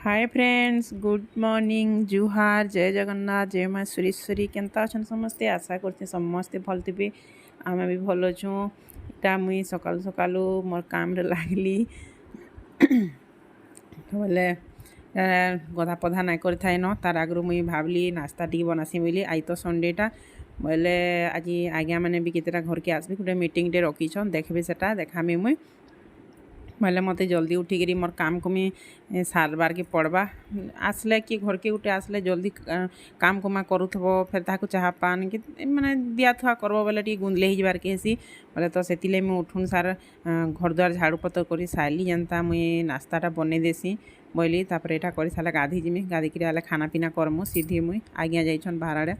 Hi friends, good morning, जुहार, जय जगन्नाथ, जय माँ सुरेश्वरी। केनता अच्छा समस्ते? आशा करते समस्ते भल थे। आम भी भल अच्छू। इटा मुई सकालू सकालू मोर काम रे लागली बोले गधा पधा नाई कर थाए न तार आगु मुई भावली नास्ता टी बनासी बोली। आई तो संडेटा बोले आज आज्ञा मैंने भी केतेटा घर के आसबे गोटे मीटिंग टे रखीछन, देखबे सेटा देखामी मुई बोले मत जल्दी उठिकी मोर काम को मुझे सारबार के पड़वा। आसले कि घर के गोटे आसले जल्दी काम कुमा करूथब, फिर ताकू चाह पान कि माने दिया थुआ करब बोले टी गुंदले ही जबार के हेसी बोले। तो से मुझे उठुन सार घर द्वार झाड़ू पतर कर सारी जनता मुई नास्ताटा बनै देसी बोली। तापर यहाँ कर सारे गाधी जिमी, गाधिक खाना पीना करमु सीधी मुई आज्ञा जाइछन बाहर आड़े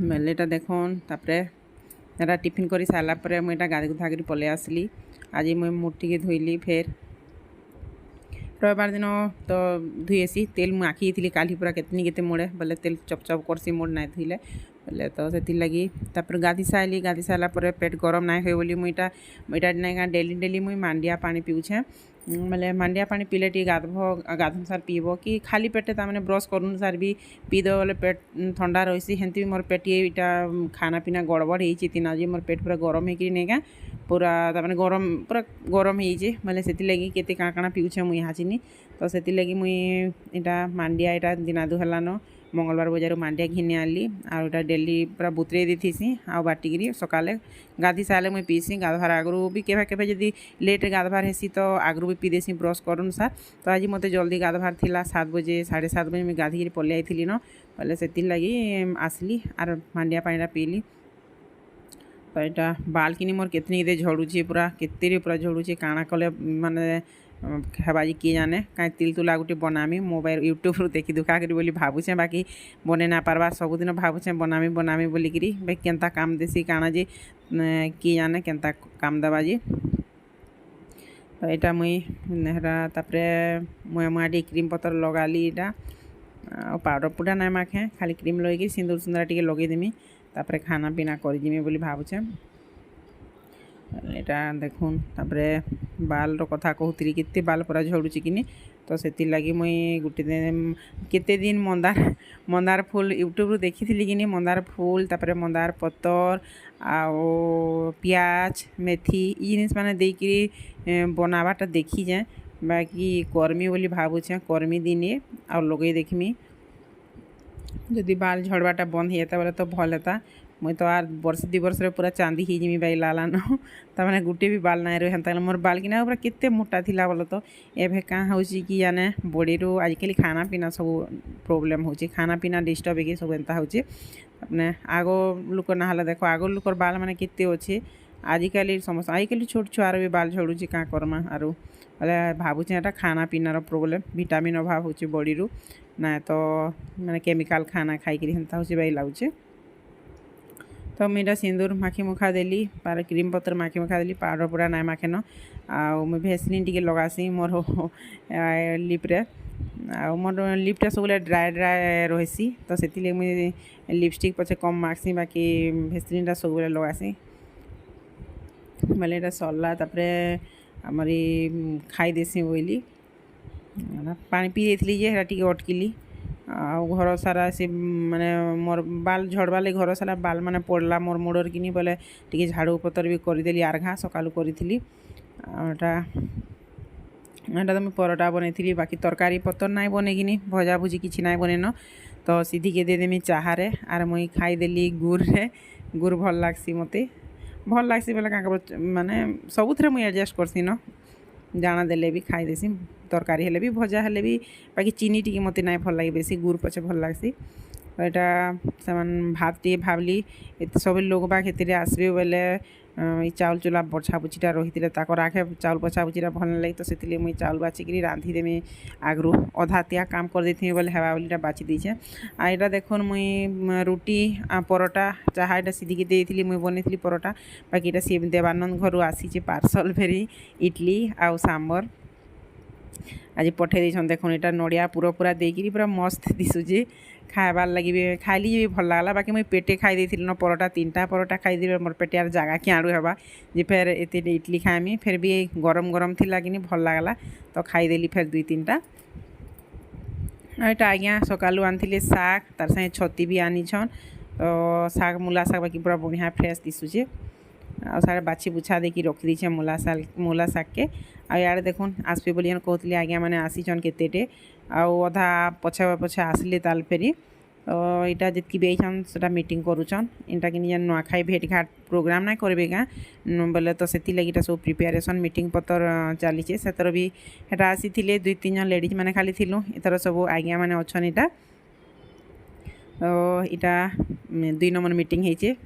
बेलेटा देखुन। तापर टिफिन कर सारापर मुझे गाधी गुधा कर पलि आसली। आज मुझे मूर्ति के धोइली। फिर रविवार दिन तो धुएसी तेल मुझे आखी थी काली पूरा केतनी केते मोड़े बोले तेल चपचप करसी मोड़ ना धोइले बोले। तो से लगी तापर गाधी साइली, गाधी सारापर पेट गरम ना हुए बोली मुईटा ना डेली डेली मुई मांडिया पानी पीऊे बोले। मांडिया पानी पीले टी गाधन सार पीब कि खाली पेटे ताने ब्रश करूँ सार भी पीद बोले पेट ठंडा रही। हेंती भी मोर पेट इटा खाना पीना गड़बड़ होती तीन आज मोर पेट पूरा गरम होकर नहीं पूरा ताने पूरा गरम हो बोले। से लगी केते काँ काଣା पीऊे मुई यहाँ चिनी। तो से लगी मुई इटा मांडिया इटा दिनादु हेलान मंगलवार बजार मांडिया घिनी आनली आउटा डेली पूरा बुतरे दी थी आ बाटिकी सकाले गाधी सारे मुई पीसी। गाधवार आगु भी केभे केभे जदि लेट गाधवार हेसी तो आगु भी पीदेसी ब्रश करूँ सार। तो आज मत जल्दी गाधवार थिला 7 बजे 7:30 बजे मुझे गाधी पलि आई न बोले। से लगी आसली आर मांडिया पानीटा पीली। तो यहाँ बाल किनी मोर केतनी दे झड़ुची पूरा केते पूरा झड़ुची काଣା कले माने हेबाजी किए जाने कहीं तिल तुला गोटे बनामी मोबाइल यूट्यूब रू देखी दुखा करी बोली भावुचे बाकी बने ना पारबा। सबुदिन भावुचे बनामी बनामी बोलिकी भाई केनता काम देसी काଣା जे किए जाने केनता काम देवा जी। तो यहाँ मुई तापरे मुए मुआटी क्रीम पतर लगाली इटा पाउडर पुडा ना माखे खाली क्रीम लगे सिंदूर सुंदरा टी लगेदेमी तापरे खाना पीना करजिमी बोली भावुचे। यहाँ देखुन तापरे बाल रो कथा कहूली केते बाल पूरा झड़ुची कि। तो से लगी मुई गोटे दिन केते दिन मंदार फूल यूट्यूब रू देखी थी कि मंदार फूल तापरे मंदार पतर आओ पियाज मेथी ये जिनिस माने देकी बनावाटा देखी जाए बाकी कर्मी बोली भावुचे। कर्मी दिने आ लगे देखमी जदि बाल झड़वाटा बंद हो जाता बोले तो भल होता। मुई तो आर वर्ष 2 वर्ष पूरा चांदी ही जिमी बाई लालान ताने गोटे भी बाल ना रहा मोर बाल कि पूरा केते मोटा थिला बोलो। तो एभे कहाँ होची कि जाने बॉडी रो आजिकल खाना पीना सब प्रॉब्लम होची, खाना पीना डिस्टर्ब होगी सब एंता होची। अपने आगो लोक ना देखो आगो लोकर बाल माने केते अच्छे आजिकल समस्त आजिकल छोट छुआर भी बाल झड़ुची क्या करमा आरो बोले भावुचे यहाँ खाना पीनार प्रोब्लेम विटामिन अभाव होची बॉडी रू ना तो माने केमिकल खाना खाई हेन्ता होची बाई लाଗୁचे। तो मुझे सिंदूर माखी मुखा देली पार क्रीम पतर माखी मुखा देली पाउडर पूरा ना माखेन आ भेसलिन टी लगासी मोर लिप्रे आ मोर लिप्टा सब ड्राए ड्राए रही। तो से मुझे लिपस्टिक पचे कम माखसी बाकी भेसलिनटा सब लगासी बोले। यहाँ सरला तापरे आमरी खाई देसी बोली पानी पी देती टे अटकिली आ घर सारा से माने मोर बाल झड़वा लगे घर सारा बाल माने पड़ला मोर मोड़र कि बोले टी झाड़ू पतर भी करदेली आर्घा सकालू करी। यहाँ तो मुझे परोटा बनई बाकी तरकारी पतर ना बनेगी भजा भुजी किसी ना बनेन। तो सीधी के देदेमी चाहारे आर मुई खाईदेली गुड़ भल लागसी मते भल लागसी बोले क्या माने सबुथ मुझे एडजस्ट करसी न जाना देले भी खाई देसी तरकारी हेले भी भजा हेले भी बाकी चीनी टी मत ना भल लगे बेसी गुड़ पचे भल लागसी। तो यहाँ से भात टे भावली सब लोग बाग हेतु आसबे बोले चाउल चूल्हा बछा बुछीटा रही आखे चाउल बछा बुछीटा भल ना लगे। तो से मुझे चाउल बाचिकी रांधिदेमी आगु अधा त्या काम कर देती बोले हेवा बोलीटा बाची दीचे। आ यहाँ देखुन मुई रुटी परोटा चाहा यहाँ सीधिकी देती मुई बनई परोटा बाकी यहाँ सी देवानंद घर आसी पार्सल फेरी इडली आउ सांबर आज पठे देछन। देखुन यहाँ नड़िया पूरा पूरा देकी पूरा मस्त दिशुचे खाबार लगी भी खाइली भी भल लगला बाकी मुई पेटे खाई देती न परोटा 3टा परोटा खाई मोर पेटे यार जगह कि आड़ू हेबा जे फेर एते इडली खाएमी फिर भी गरम गरम थी कि भल लगला तो खाईदेली फिर 2-3टा एटा आज्ञा सकालू आनी शाग तार संगे छती भी आनीछन तो शाग मूला शाग बाकी पूरा बढ़िया फ्रेश दिशुचे आ सारे बाछी बुछा देकी रखी दीछे मूला शाग के आड़े देखुन आसपे बोली कहते आज्ञा मैंने आसीचन केतेटे आधा पछे पछे आसले ताल फेरी तो यहाँ जितकी भी आईछन से मीटिंग करुचन इनटा कि नुआखाई भेट घाट प्रोग्राम ना करेंगे क्या बोले तो से लगी सब प्रिपेरेसन मीटिंग पतर चलीचे से भी हेटा आसी 2-3 जन लेडीज मैंने खाली थिलु एथर सब आज्ञा मैंने अच्छन इटा तो यहाँ 2 नंबर मीटिंग होइचे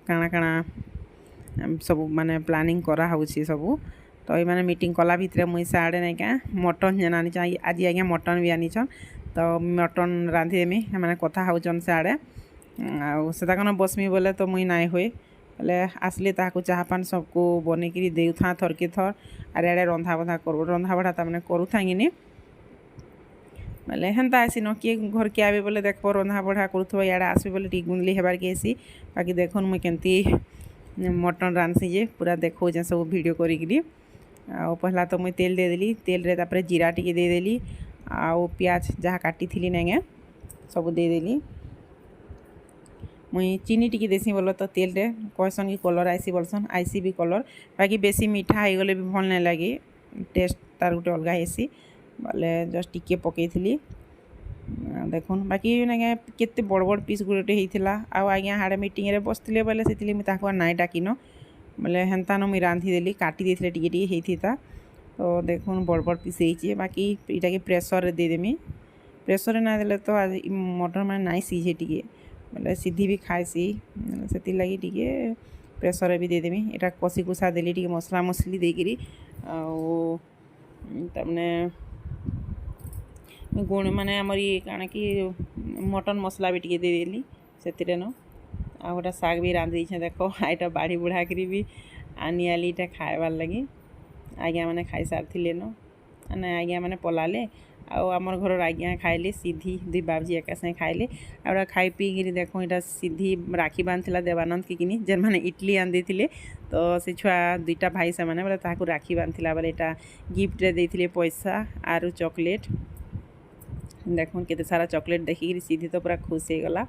काଣା काଣା सब माने प्लानिंग करा होउछि सब तो ये माने मीटिंग कला भितर मुई साड़े नहीं क्या मटन जेना आनी चाहिए आज आज्ञा मटन भी आनीछन तो मटन रांधि देमी मैंने कथा होचन साड़े आदा कन बसमी बोले तो मुई नाई हुए बोले आसले ताकू चाह पान सबको बनेकरी देउथा थर के थर आर आड़े रंधा बधा कर रंधा बढ़ा तमें करूथा कि बोले हेन्ता आसी न किए घर के आवे बोले देख रंधा बढ़ा करूथबो याडे आसबे बोले टी गुंदली हेबार के आसी बाकी देखुन मुई केमती मटन रांधसी जे पूरा देखौजे सब वीडियो करिकरी आ पहला तो मुई तेल दे देली तेल रे तापर जीरा टिके दे देली आ प्याज जहाँ काटी थी नेगे सब दे देली मुई चीनी टिके देसी बोल तो तेल रे कहसन कि कलर आईसी बोलसन आईसी भी कलर बाकी बेसी मीठा हो गले भी भल नहीं लगे टेस्ट तार गोटे अलग हेसी बोले जस्ट टिके पकईली देखुन बाकी नेगे केते बड़ बड़ पीस गोटे होता आज्ञा हाड़े मीटिंग रे बसते बोले से मुझे नाई डाकिन बोले हेन्ता न मुई रांधि देली काटी देते टिके होता तो देखुन बड़ बड़ पीस होइए बाकी इटा के प्रेसर रे दे देमी प्रेसर ना देले तो आज मटन मैंने नाई सीझे टिके बोले सीधी भी खाएसी से लगी टिके प्रेसर भी दे देमी इटा कषी कुषा देली टिके मसला मसली देकरी तमने गुण माने आमर ये काଣା कि मटन मसला भी टिके दे देली से न आ गोटा शाग भी रांधि देछे देखो आईटा बाड़ी बुढ़ा करी भी आनी आली इटा खाएबार लगी आज्ञा मैंने खाई सारी न ना आज्ञा मैंने पलाले आमर घर आज्ञा खाइले सीधी 2 बाबजी एका संगे खाइले आ खाई पीकि देख यहाँ सीधी राखी बांधला देवानंद की किनी जेन मैंने इडली आन देते तो से छुआ 2टा भाई से मैंने बोले ताकू राखी बांधला बोले यहाँ गिफ्ट रे देते पैसा आरु चॉकलेट देखुन केते सारा चॉकलेट देखिक सीधी तो पूरा खुश हो गला।